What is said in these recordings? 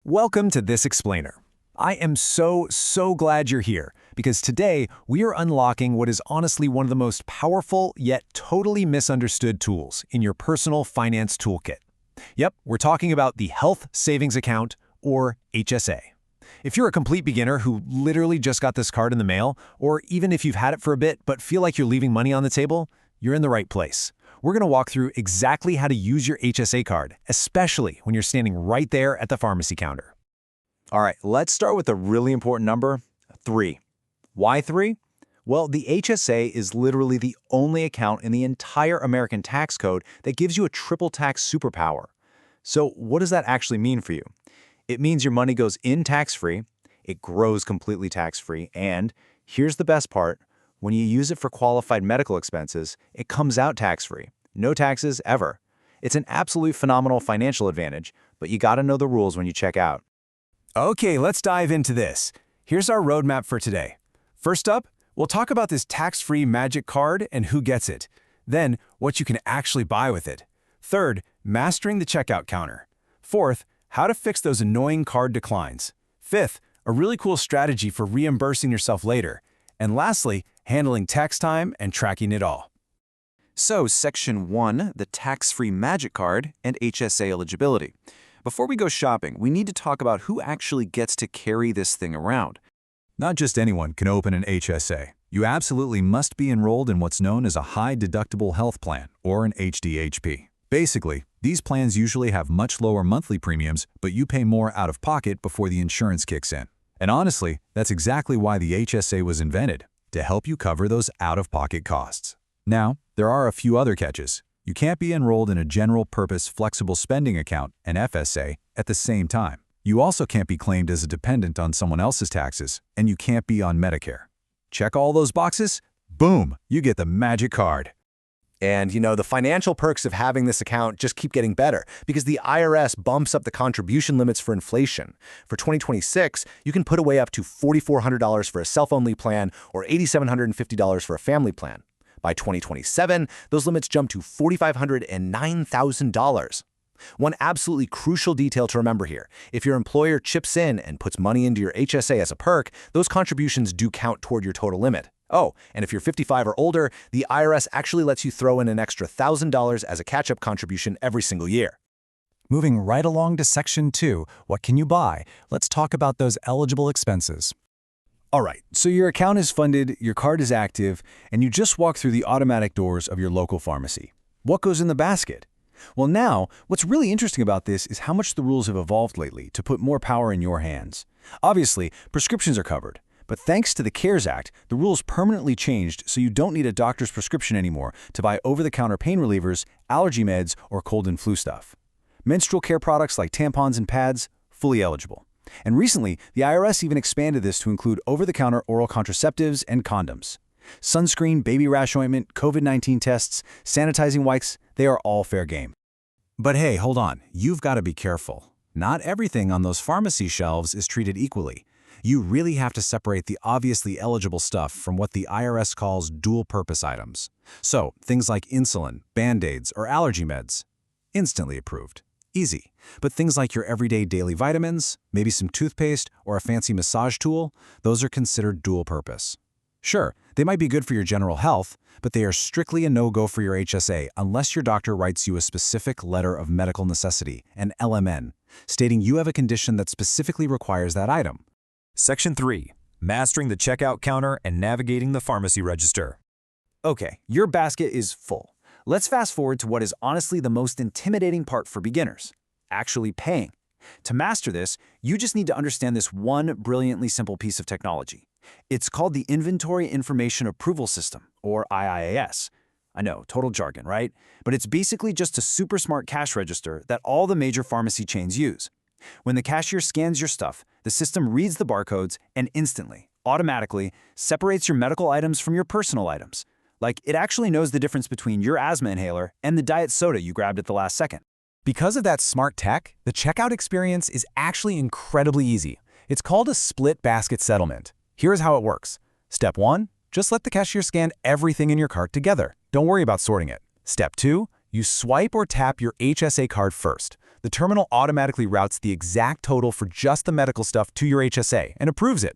Welcome to This Explainer. I am so glad you're here, because today we are unlocking what is honestly one of the most powerful yet totally misunderstood tools in your personal finance toolkit. Yep, we're talking about the Health Savings Account, or HSA. If you're a complete beginner who literally just got this card in the mail, or even if you've had it for a bit but feel like you're leaving money on the table, you're in the right place. We're going to walk through exactly how to use your HSA card, especially when you're standing right there at the pharmacy counter. All right, let's start with a really important number, 3. Why 3? Well, the HSA is literally the only account in the entire American tax code that gives you a triple tax superpower. So what does that actually mean for you? It means your money goes in tax-free, it grows completely tax-free, and here's the best part, when you use it for qualified medical expenses, it comes out tax-free. No taxes, ever. It's an absolute phenomenal financial advantage, but you gotta know the rules when you check out. Okay, let's dive into this. Here's our roadmap for today. First up, we'll talk about this tax-free magic card and who gets it. Then, what you can actually buy with it. Third, mastering the checkout counter. Fourth, how to fix those annoying card declines. Fifth, a really cool strategy for reimbursing yourself later. And lastly, handling tax time and tracking it all. So, Section 1, the tax-free magic card and HSA eligibility. Before we go shopping, we need to talk about who actually gets to carry this thing around. Not just anyone can open an HSA. You absolutely must be enrolled in what's known as a high-deductible health plan, or an HDHP. Basically, these plans usually have much lower monthly premiums, but you pay more out of pocket before the insurance kicks in. And honestly, that's exactly why the HSA was invented, to help you cover those out-of-pocket costs. Now, there are a few other catches. You can't be enrolled in a general-purpose flexible spending account, an FSA, at the same time. You also can't be claimed as a dependent on someone else's taxes, and you can't be on Medicare. Check all those boxes? Boom! You get the magic card. And, the financial perks of having this account just keep getting better because the IRS bumps up the contribution limits for inflation. For 2026, you can put away up to $4,400 for a self-only plan or $8,750 for a family plan. By 2027, those limits jump to $4,500 and $9,000. One absolutely crucial detail to remember here, if your employer chips in and puts money into your HSA as a perk, those contributions do count toward your total limit. Oh, and if you're 55 or older, the IRS actually lets you throw in an extra $1,000 as a catch-up contribution every single year. Moving right along to Section 2, what can you buy? Let's talk about those eligible expenses. All right, so your account is funded, your card is active, and you just walk through the automatic doors of your local pharmacy. What goes in the basket? Well now, what's really interesting about this is how much the rules have evolved lately to put more power in your hands. Obviously, prescriptions are covered, but thanks to the CARES Act, the rules permanently changed so you don't need a doctor's prescription anymore to buy over-the-counter pain relievers, allergy meds, or cold and flu stuff. Menstrual care products like tampons and pads, fully eligible. And recently, the IRS even expanded this to include over-the-counter oral contraceptives and condoms. Sunscreen, baby rash ointment, COVID-19 tests, sanitizing wipes, they are all fair game. But hey, hold on, you've got to be careful. Not everything on those pharmacy shelves is treated equally. You really have to separate the obviously eligible stuff from what the IRS calls dual-purpose items. So, things like insulin, Band-Aids, or allergy meds, instantly approved. Easy. But things like your everyday daily vitamins, maybe some toothpaste, or a fancy massage tool, those are considered dual-purpose. Sure, they might be good for your general health, but they are strictly a no-go for your HSA unless your doctor writes you a specific letter of medical necessity, an LMN, stating you have a condition that specifically requires that item. Section 3. Mastering the checkout counter and navigating the pharmacy register. Okay, your basket is full. Let's fast forward to what is honestly the most intimidating part for beginners, actually paying. To master this, you just need to understand this one brilliantly simple piece of technology. It's called the Inventory Information Approval System, or IIAS. I know, total jargon, right? But it's basically just a super smart cash register that all the major pharmacy chains use. When the cashier scans your stuff, the system reads the barcodes and instantly, automatically, separates your medical items from your personal items. Like, it actually knows the difference between your asthma inhaler and the diet soda you grabbed at the last second. Because of that smart tech, the checkout experience is actually incredibly easy. It's called a split basket settlement. Here's how it works. Step 1, just let the cashier scan everything in your cart together. Don't worry about sorting it. Step 2, you swipe or tap your HSA card first. The terminal automatically routes the exact total for just the medical stuff to your HSA and approves it.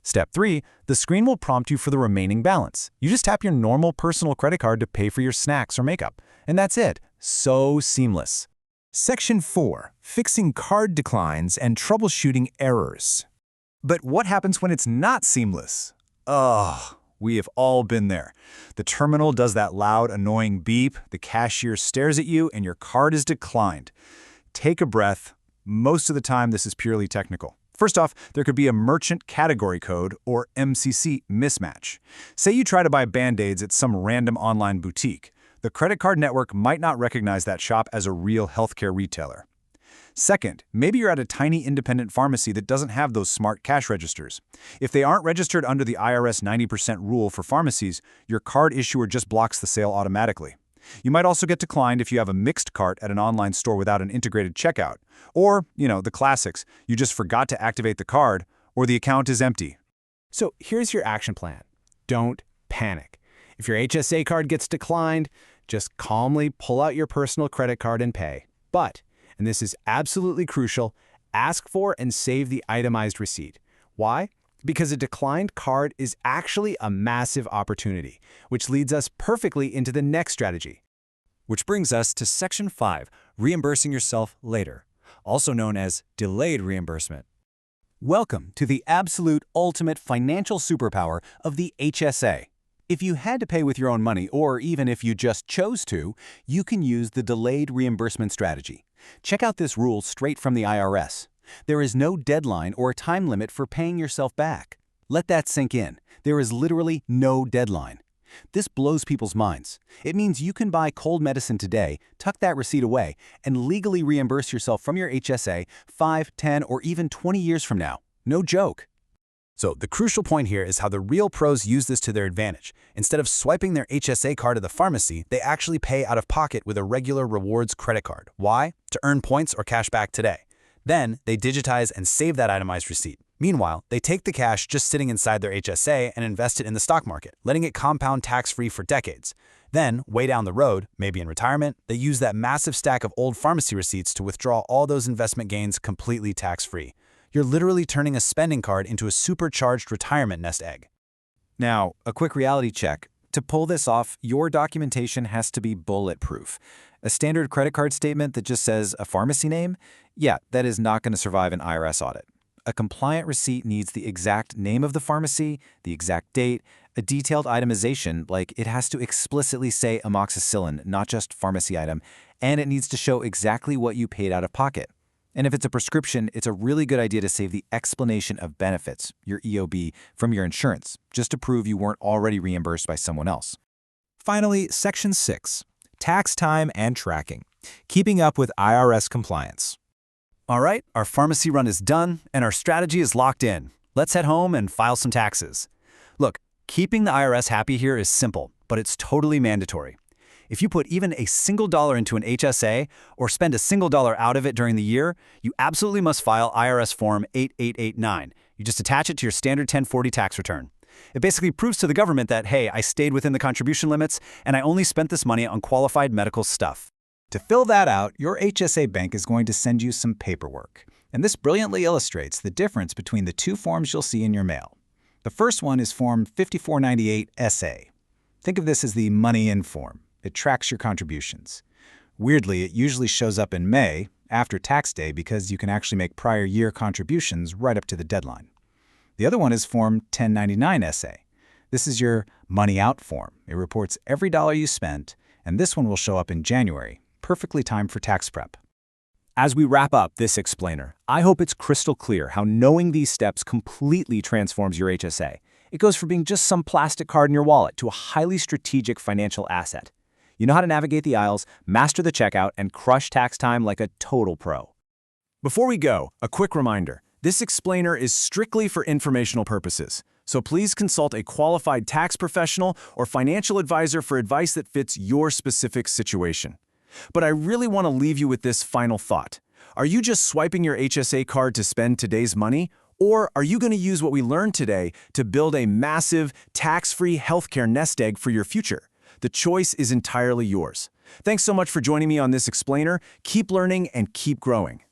Step 3, the screen will prompt you for the remaining balance. You just tap your normal personal credit card to pay for your snacks or makeup. And that's it. So seamless. Section 4. Fixing card declines and troubleshooting errors. But what happens when it's not seamless? Ugh, we have all been there. The terminal does that loud, annoying beep, the cashier stares at you, and your card is declined. Take a breath. Most of the time, this is purely technical. First off, there could be a merchant category code, or MCC, mismatch. Say you try to buy Band-Aids at some random online boutique. The credit card network might not recognize that shop as a real healthcare retailer. Second, maybe you're at a tiny independent pharmacy that doesn't have those smart cash registers. If they aren't registered under the IRS 90% rule for pharmacies, your card issuer just blocks the sale automatically. You might also get declined if you have a mixed cart at an online store without an integrated checkout. Or, the classics, you just forgot to activate the card, or the account is empty. So here's your action plan. Don't panic. If your HSA card gets declined, just calmly pull out your personal credit card and pay. But, and this is absolutely crucial, ask for and save the itemized receipt. Why? Because a declined card is actually a massive opportunity, which leads us perfectly into the next strategy. Which brings us to Section 5, reimbursing yourself later, also known as delayed reimbursement. Welcome to the absolute ultimate financial superpower of the HSA. If you had to pay with your own money, or even if you just chose to, you can use the delayed reimbursement strategy. Check out this rule straight from the IRS. There is no deadline or time limit for paying yourself back. Let that sink in. There is literally no deadline. This blows people's minds. It means you can buy cold medicine today, tuck that receipt away, and legally reimburse yourself from your HSA 5, 10, or even 20 years from now. No joke. So the crucial point here is how the real pros use this to their advantage. Instead of swiping their HSA card at the pharmacy, they actually pay out of pocket with a regular rewards credit card. Why? To earn points or cash back today. Then they digitize and save that itemized receipt. Meanwhile, they take the cash just sitting inside their HSA and invest it in the stock market, letting it compound tax-free for decades. Then, way down the road, maybe in retirement, they use that massive stack of old pharmacy receipts to withdraw all those investment gains completely tax-free. You're literally turning a spending card into a supercharged retirement nest egg. Now, a quick reality check. To pull this off, your documentation has to be bulletproof. A standard credit card statement that just says a pharmacy name? Yeah, that is not going to survive an IRS audit. A compliant receipt needs the exact name of the pharmacy, the exact date, a detailed itemization, like it has to explicitly say amoxicillin, not just pharmacy item, and it needs to show exactly what you paid out of pocket. And if it's a prescription, it's a really good idea to save the explanation of benefits, your EOB, from your insurance, just to prove you weren't already reimbursed by someone else. Finally, Section 6. Tax time and tracking. Keeping up with IRS compliance. All right, our pharmacy run is done, and our strategy is locked in. Let's head home and file some taxes. Look, keeping the IRS happy here is simple, but it's totally mandatory. If you put even a single dollar into an HSA or spend a single dollar out of it during the year, you absolutely must file IRS Form 8889. You just attach it to your standard 1040 tax return. It basically proves to the government that, hey, I stayed within the contribution limits and I only spent this money on qualified medical stuff. To fill that out, your HSA bank is going to send you some paperwork. And this brilliantly illustrates the difference between the two forms you'll see in your mail. The first one is Form 5498-SA. Think of this as the money-in form. It tracks your contributions. Weirdly, it usually shows up in May, after tax day, because you can actually make prior year contributions right up to the deadline. The other one is Form 1099-SA. This is your money out form. It reports every dollar you spent, and this one will show up in January, perfectly timed for tax prep. As we wrap up this explainer, I hope it's crystal clear how knowing these steps completely transforms your HSA. It goes from being just some plastic card in your wallet to a highly strategic financial asset. You know how to navigate the aisles, master the checkout, and crush tax time like a total pro. Before we go, a quick reminder. This explainer is strictly for informational purposes, so please consult a qualified tax professional or financial advisor for advice that fits your specific situation. But I really want to leave you with this final thought. Are you just swiping your HSA card to spend today's money? Or are you going to use what we learned today to build a massive, tax-free healthcare nest egg for your future? The choice is entirely yours. Thanks so much for joining me on this explainer. Keep learning and keep growing.